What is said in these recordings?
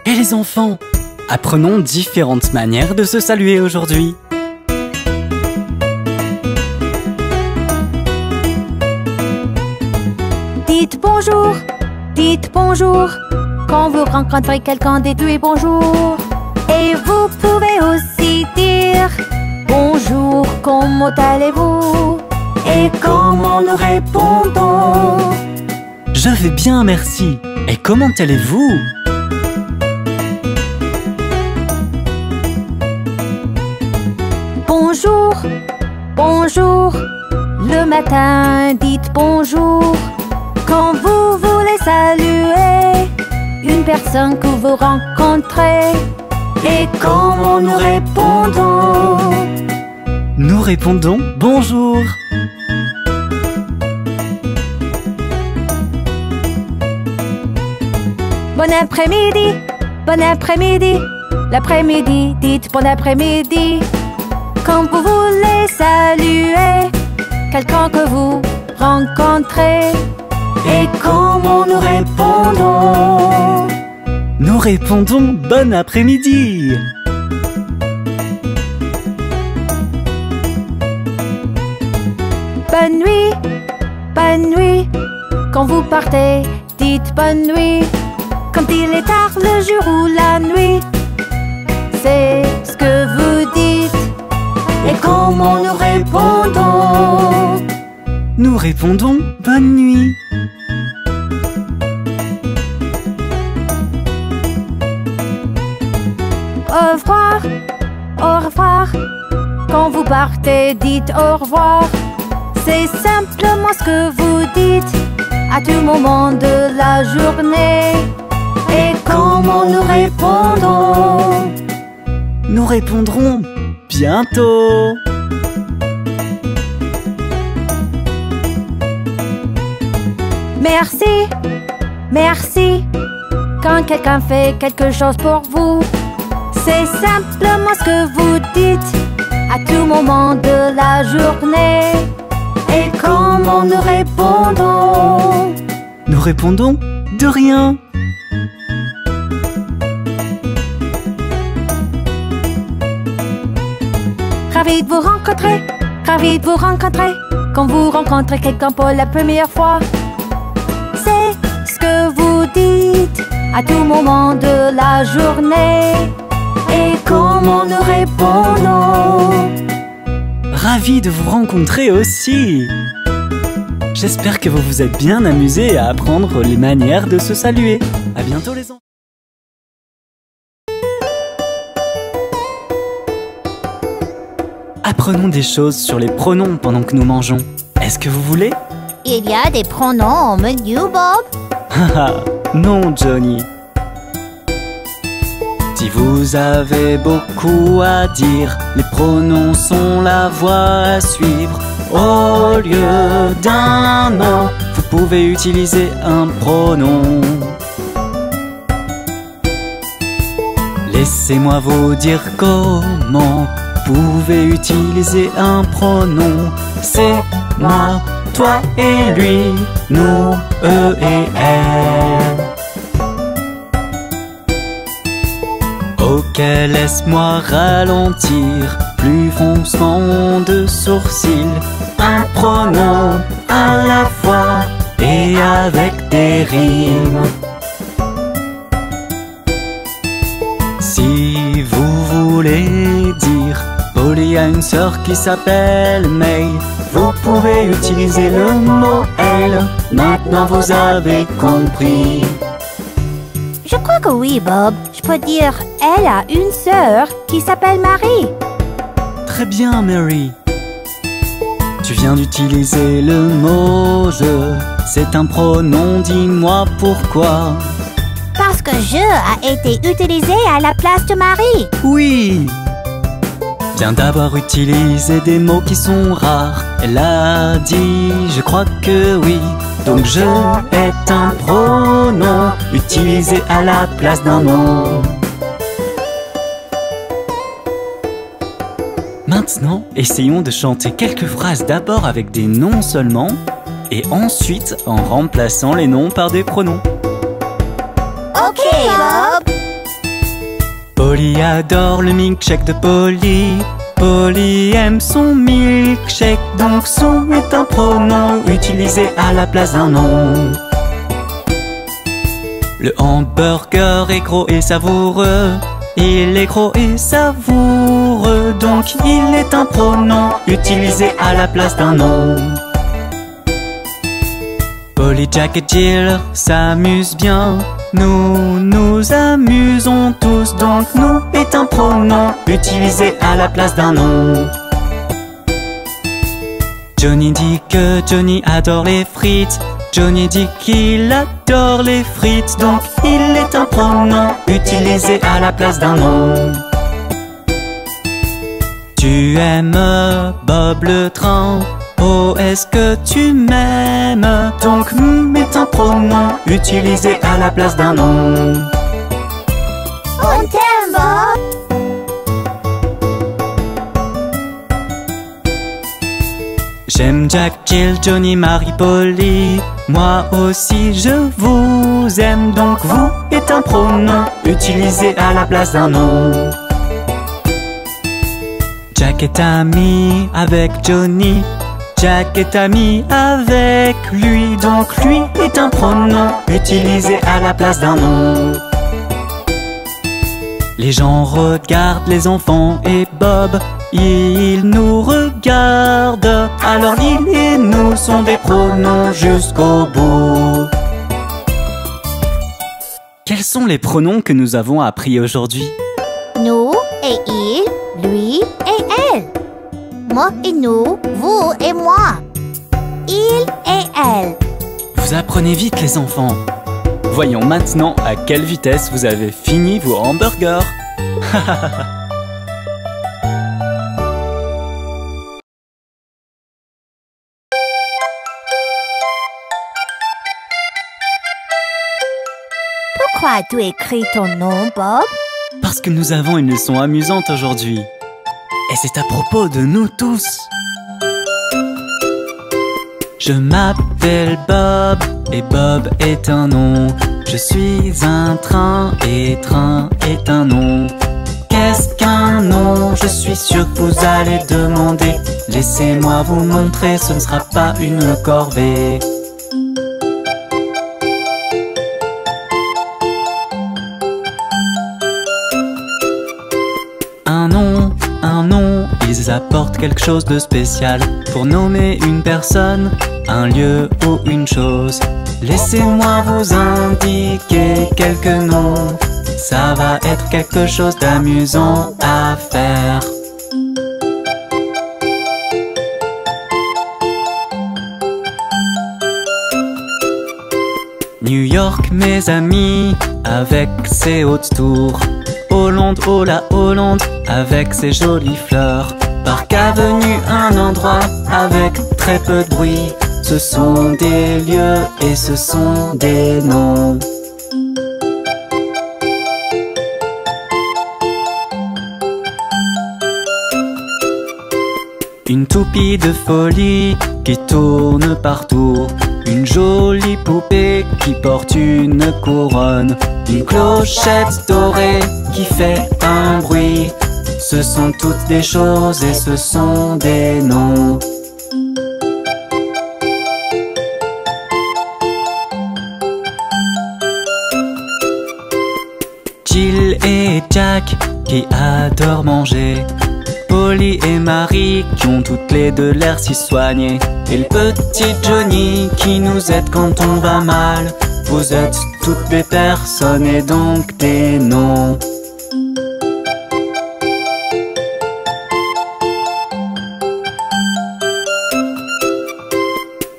Et les enfants, apprenons différentes manières de se saluer aujourd'hui. Dites bonjour. Quand vous rencontrez quelqu'un, dites-lui bonjour. Et vous pouvez aussi dire bonjour, comment allez-vous? Et comment nous répondons? Je vais bien, merci. Et comment allez-vous? Bonjour. Le matin, dites bonjour. Quand vous voulez saluer une personne que vous rencontrez. Et comment nous répondons? Nous répondons bonjour. Bon après-midi. L'après-midi, dites bon après-midi. Quand vous voulez saluer quelqu'un que vous rencontrez. Et comment nous répondons? Nous répondons bon après-midi. Bonne nuit. Quand vous partez, dites bonne nuit. Quand il est tard, le jour ou la nuit, c'est ce que vous dites. Et comment nous répondons? Nous répondons bonne nuit. Au revoir. Quand vous partez, dites au revoir. C'est simplement ce que vous dites à tout moment de la journée. Et comment nous répondons? Nous répondrons bientôt. Merci. Quand quelqu'un fait quelque chose pour vous, c'est simplement ce que vous dites à tout moment de la journée. Et comment nous répondons? Nous répondons de rien. Ravi de vous rencontrer. Quand vous rencontrez quelqu'un pour la première fois, c'est ce que vous dites à tout moment de la journée. Et comment nous répondons? Ravi de vous rencontrer aussi. J'espère que vous vous êtes bien amusés à apprendre les manières de se saluer. À bientôt les enfants. Apprenons des choses sur les pronoms pendant que nous mangeons. Est-ce que vous voulez? Il y a des pronoms au menu, Bob? Haha, non, Johnny. Si vous avez beaucoup à dire, les pronoms sont la voie à suivre. Au lieu d'un mot, vous pouvez utiliser un pronom. Laissez-moi vous dire comment vous pouvez utiliser un pronom. C'est moi, toi et lui, nous, eux et elle. Ok, laisse-moi ralentir, plus froncement de sourcils. Un pronom à la fois et avec des rimes. Si vous voulez dire Polly a une sœur qui s'appelle May, vous pouvez utiliser le mot elle. Maintenant vous avez compris. Je crois que oui, Bob. Je peux dire elle a une sœur qui s'appelle Marie. Très bien, Mary. Tu viens d'utiliser le mot je. C'est un pronom, dis-moi pourquoi. Parce que je a été utilisé à la place de Marie. Oui. Viens d'abord utiliser des mots qui sont rares. Elle a dit, je crois que oui. Donc je est un pronom utilisé à la place d'un nom. Maintenant, essayons de chanter quelques phrases d'abord avec des noms seulement et ensuite en remplaçant les noms par des pronoms. Ok, Bob. Polly adore le milkshake de Polly. Polly aime son milkshake, donc son est un pronom utilisé à la place d'un nom. Le hamburger est gros et savoureux. Il est gros et savoureux, donc il est un pronom utilisé à la place d'un nom. Polly, Jack et Jill s'amusent bien. Nous nous amusons tous, donc nous est un pronom utilisé à la place d'un nom. Johnny dit que Johnny adore les frites. Johnny dit qu'il adore les frites, donc il est un pronom utilisé à la place d'un nom. Tu aimes Bob le train. Oh, est-ce que tu m'aimes? Donc est un pronom utilisé à la place d'un nom. On t'aime, Bob. J'aime Jack, Jill, Johnny, Marie, Polly. Moi aussi je vous aime, donc vous est un pronom utilisé à la place d'un nom. Jack est ami avec Johnny. Jack est ami avec lui, donc lui est un pronom utilisé à la place d'un nom. Les gens regardent les enfants et Bob, il nous regarde. Alors il et nous sont des pronoms jusqu'au bout. Quels sont les pronoms que nous avons appris aujourd'hui? Nous et il, lui et elle. Moi et nous, vous et moi. Il et elle. Vous apprenez vite les enfants. Voyons maintenant à quelle vitesse vous avez fini vos hamburgers. Pourquoi as-tu écrit ton nom, Bob? Parce que nous avons une leçon amusante aujourd'hui. Et c'est à propos de nous tous. Je m'appelle Bob et Bob est un nom. Je suis un train et train est un nom. Qu'est-ce qu'un nom? Je suis sûr que vous allez demander. Laissez-moi vous montrer, ce ne sera pas une corvée. Un nom, ils apportent quelque chose de spécial pour nommer une personne, un lieu ou une chose. Laissez-moi vous indiquer quelques noms. Ça va être quelque chose d'amusant à faire. New York, mes amis, avec ses hautes tours. Hollande, oh la Hollande, avec ses jolies fleurs. Parc Avenue, un endroit avec très peu de bruit. Ce sont des lieux et ce sont des noms. Une toupie de folie qui tourne partout. Une jolie poupée qui porte une couronne. Une clochette dorée qui fait un bruit. Ce sont toutes des choses et ce sont des noms. Jill et Jack qui adorent manger. Polly et Marie qui ont toutes les deux l'air si soignées. Et le petit Johnny qui nous aide quand on va mal. Vous êtes toutes des personnes et donc des noms.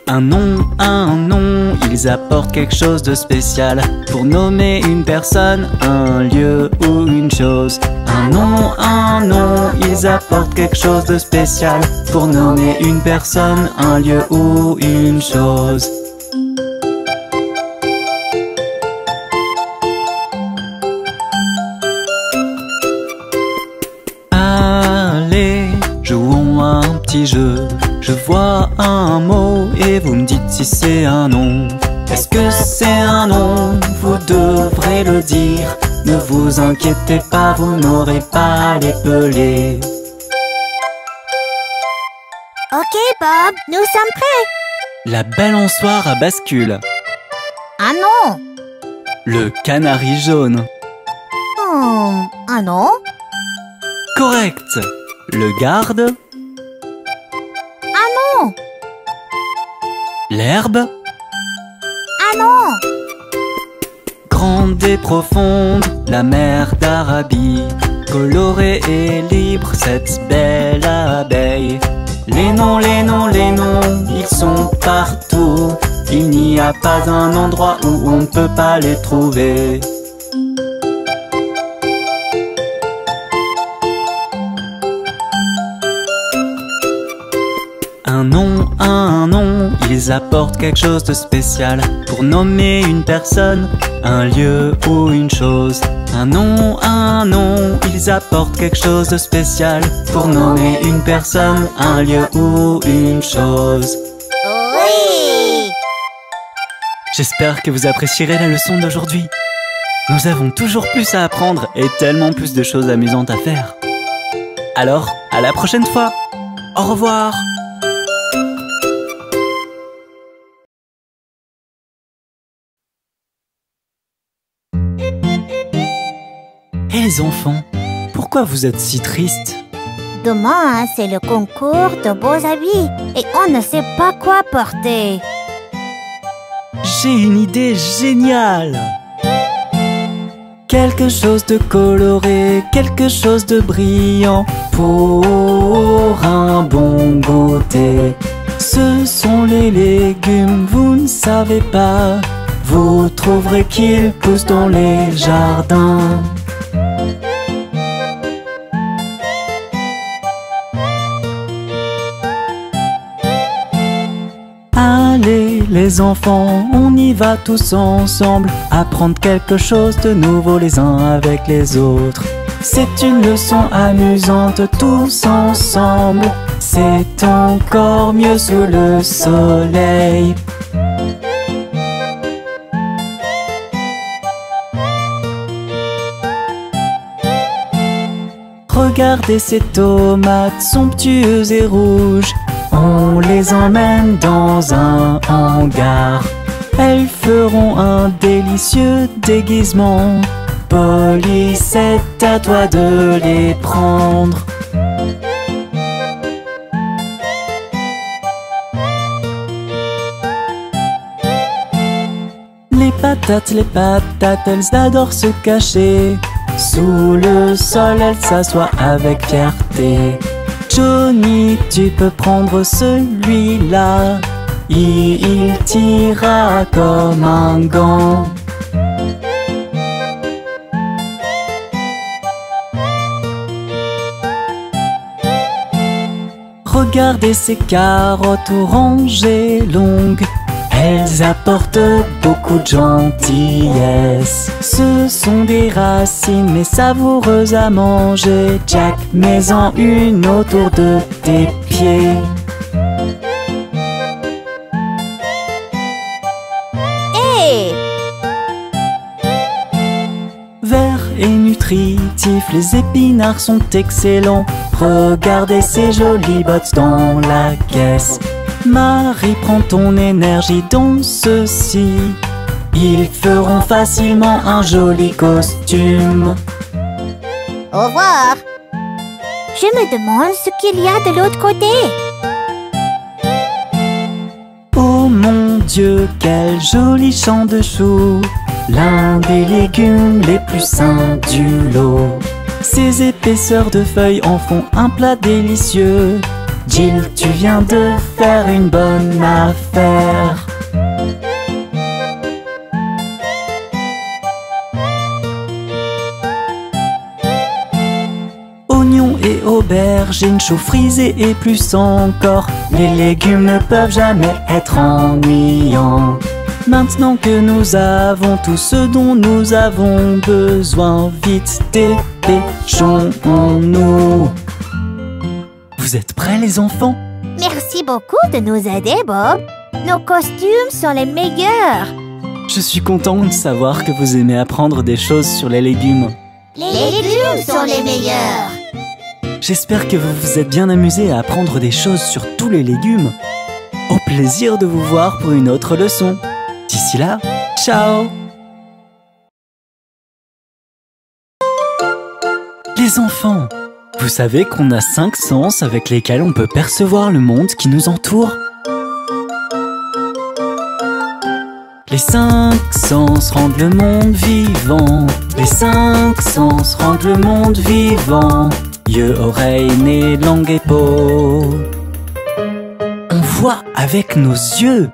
Un nom, ils apportent quelque chose de spécial pour nommer une personne, un lieu ou une chose. Un nom, ils apportent quelque chose de spécial pour nommer une personne, un lieu ou une chose. Allez, jouons à un petit jeu. Je vois un mot et vous me dites si c'est un nom. Est-ce que c'est un nom? Vous devrez le dire. Ne vous inquiétez pas, vous n'aurez pas à les peler. Ok Bob, nous sommes prêts. La balançoire à bascule. Ah non. Le canari jaune. Ah non. Correct. Le garde. Ah non. L'herbe. Ah non. Grande et profonde, la mer d'Arabie. Colorée et libre, cette belle abeille. Les noms, les noms, les noms, ils sont partout. Il n'y a pas un endroit où on ne peut pas les trouver. Un nom, ils apportent quelque chose de spécial pour nommer une personne, un lieu ou une chose. Un nom, ils apportent quelque chose de spécial pour nommer une personne, un lieu ou une chose. Oui. J'espère que vous apprécierez la leçon d'aujourd'hui. Nous avons toujours plus à apprendre et tellement plus de choses amusantes à faire. Alors, à la prochaine fois. Au revoir. Hé les enfants, pourquoi vous êtes si tristes? Demain, c'est le concours de beaux habits et on ne sait pas quoi porter. J'ai une idée géniale! Quelque chose de coloré, quelque chose de brillant pour un bon goûter. Ce sont les légumes, vous ne savez pas. Vous trouverez qu'ils poussent dans les jardins. Allez les enfants, on y va tous ensemble, apprendre quelque chose de nouveau les uns avec les autres. C'est une leçon amusante tous ensemble, c'est encore mieux sous le soleil. Regardez ces tomates somptueuses et rouges. On les emmène dans un hangar. Elles feront un délicieux déguisement. Polly, c'est à toi de les prendre. Les patates, elles adorent se cacher. Sous le sol, elles s'assoient avec fierté. Johnny, tu peux prendre celui-là. Il tira comme un gant. Regardez ces carottes oranges et longues. Elles apportent beaucoup de gentillesse. Ce sont des racines mais savoureuses à manger. Jack, mets-en une autour de tes pieds. Hey! Verts et nutritifs, les épinards sont excellents. Regardez ces jolies bottes dans la caisse. Marie, prends ton énergie dans ceci. Ils feront facilement un joli costume. Au revoir. Je me demande ce qu'il y a de l'autre côté. Oh mon Dieu, quel joli champ de choux. L'un des légumes les plus sains du lot. Ces épaisseurs de feuilles en font un plat délicieux. Jill, tu viens de faire une bonne affaire. Oignons et aubergines, choux frisés et plus encore. Les légumes ne peuvent jamais être ennuyants. Maintenant que nous avons tout ce dont nous avons besoin, vite dépêchons-nous. Vous êtes prêts les enfants? Merci beaucoup de nous aider, Bob. Nos costumes sont les meilleurs. Je suis content de savoir que vous aimez apprendre des choses sur les légumes. Les légumes sont les meilleurs. J'espère que vous vous êtes bien amusés à apprendre des choses sur tous les légumes. Au plaisir de vous voir pour une autre leçon. D'ici là, ciao! Les enfants, vous savez qu'on a 5 sens avec lesquels on peut percevoir le monde qui nous entoure? Les 5 sens rendent le monde vivant. Les 5 sens rendent le monde vivant. Yeux, oreilles, nez, langue et peau. On voit avec nos yeux.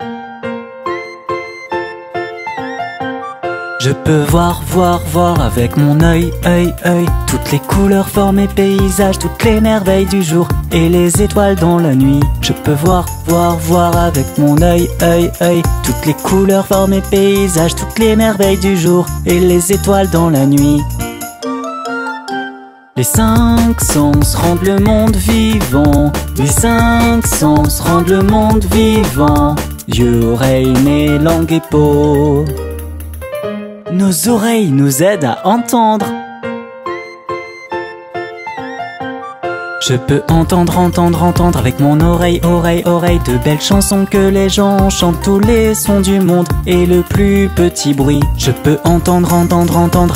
Je peux voir avec mon œil, œil. Toutes les couleurs, formes et paysages, toutes les merveilles du jour et les étoiles dans la nuit. Je peux voir avec mon œil, œil. Toutes les couleurs, formes et paysages, toutes les merveilles du jour et les étoiles dans la nuit. Les 5 sens rendent le monde vivant. Les 5 sens rendent le monde vivant. Yeux, oreilles, nez, langue et peau. Nos oreilles nous aident à entendre. Je peux entendre avec mon oreille, oreille. De belles chansons que les gens chantent, tous les sons du monde et le plus petit bruit. Je peux entendre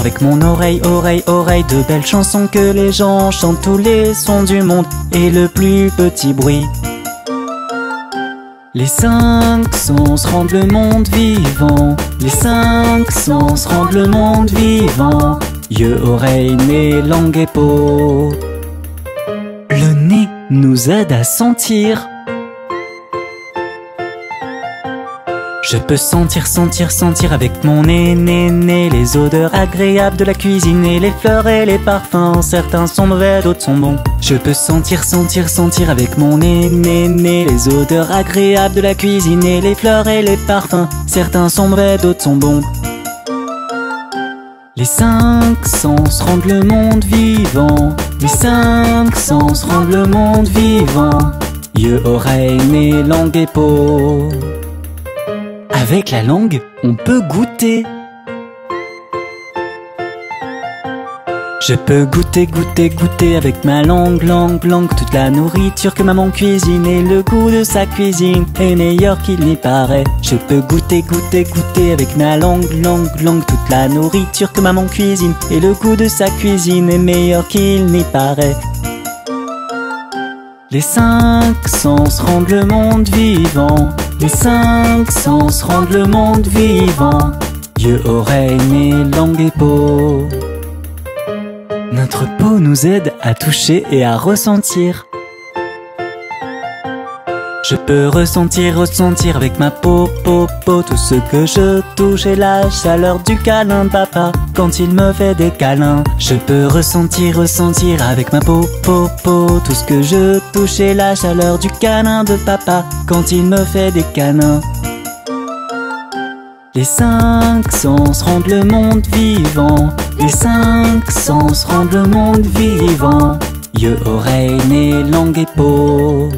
avec mon oreille, oreille. De belles chansons que les gens chantent, tous les sons du monde et le plus petit bruit. Les 5 sens rendent le monde vivant. Les 5 sens rendent le monde vivant. Yeux, oreilles, nez, langue et peau. Le nez nous aide à sentir. Je peux sentir avec mon nez, les odeurs agréables de la cuisine et les fleurs et les parfums. Certains sont mauvais, d'autres sont bons. Je peux sentir avec mon nez, les odeurs agréables de la cuisine et les fleurs et les parfums. Certains sont mauvais, d'autres sont bons. Les 5 sens rendent le monde vivant. Les 5 sens rendent le monde vivant. Yeux, oreilles, nez, langue et peau. Avec la langue, on peut goûter. Je peux goûter avec ma langue, toute la nourriture que maman cuisine et le goût de sa cuisine est meilleur qu'il n'y paraît. Je peux goûter avec ma langue, toute la nourriture que maman cuisine et le goût de sa cuisine est meilleur qu'il n'y paraît. Les 5 sens rendent le monde vivant. Les 5 sens rendent le monde vivant. Yeux, oreilles, nez, langue et peau. Notre peau nous aide à toucher et à ressentir. Je peux ressentir avec ma peau, tout ce que je touche et la chaleur du câlin de papa quand il me fait des câlins. Je peux ressentir avec ma peau, tout ce que je touche et la chaleur du câlin de papa quand il me fait des câlins. Les 5 sens rendent le monde vivant. Les 5 sens rendent le monde vivant. Yeux, oreilles, nez, langue et peau.